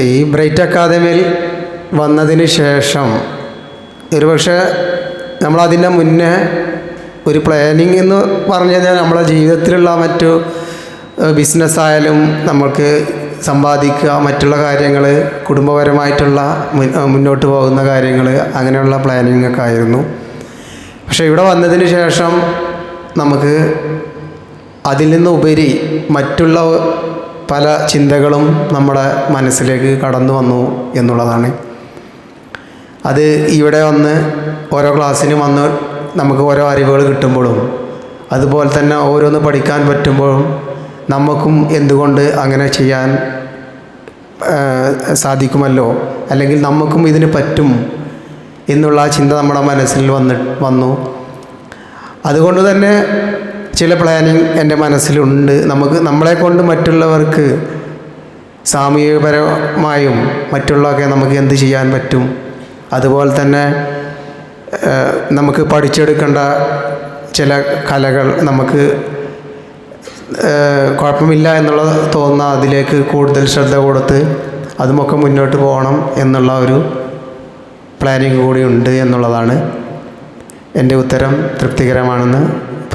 ഈ ബ്രൈറ്റ് അക്കാദമിയിൽ വന്നതിന് ശേഷം ഒരുപക്ഷെ നമ്മളതിൻ്റെ മുന്നേ ഒരു പ്ലാനിങ് എന്ന് പറഞ്ഞു കഴിഞ്ഞാൽ നമ്മളെ ജീവിതത്തിലുള്ള മറ്റു ബിസിനസ്സായാലും നമുക്ക് സമ്പാദിക്കുക, മറ്റുള്ള കാര്യങ്ങൾ, കുടുംബപരമായിട്ടുള്ള മുന്നോട്ട് പോകുന്ന കാര്യങ്ങൾ, അങ്ങനെയുള്ള പ്ലാനിങ് ഒക്കെ ആയിരുന്നു. പക്ഷേ ഇവിടെ വന്നതിന് ശേഷം നമുക്ക് അതിൽ നിന്നുപരി മറ്റുള്ള പല ചിന്തകളും നമ്മുടെ മനസ്സിലേക്ക് കടന്നു വന്നു എന്നുള്ളതാണ്. അത് ഇവിടെ വന്ന് ഓരോ ക്ലാസ്സിനും വന്ന് നമുക്ക് ഓരോ അറിവുകൾ കിട്ടുമ്പോഴും അതുപോലെ തന്നെ ഓരോന്ന് പഠിക്കാൻ പറ്റുമ്പോഴും നമുക്കും എന്തുകൊണ്ട് അങ്ങനെ ചെയ്യാൻ സാധിക്കുമല്ലോ, അല്ലെങ്കിൽ നമുക്കും ഇതിന് പറ്റും എന്നുള്ള ചിന്ത നമ്മുടെ മനസ്സിൽ വന്നു. അതുകൊണ്ട് തന്നെ ചില പ്ലാനിങ് എൻ്റെ മനസ്സിലുണ്ട്. നമ്മളെക്കൊണ്ട് മറ്റുള്ളവർക്ക് സാമൂഹികപരമായും മറ്റുള്ളതൊക്കെ നമുക്ക് എന്ത് ചെയ്യാൻ പറ്റും, അതുപോലെ തന്നെ നമുക്ക് പഠിച്ചെടുക്കേണ്ട ചില കലകൾ നമുക്ക് കുഴപ്പമില്ല എന്നുള്ളത് തോന്നുന്ന അതിലേക്ക് കൂടുതൽ ശ്രദ്ധ കൊടുത്ത് അതുമൊക്കെ മുന്നോട്ട് പോകണം എന്നുള്ള ഒരു പ്ലാനിങ് കൂടി ഉണ്ട് എന്നുള്ളതാണ്. എൻ്റെ ഉത്തരം തൃപ്തികരമാണെന്ന്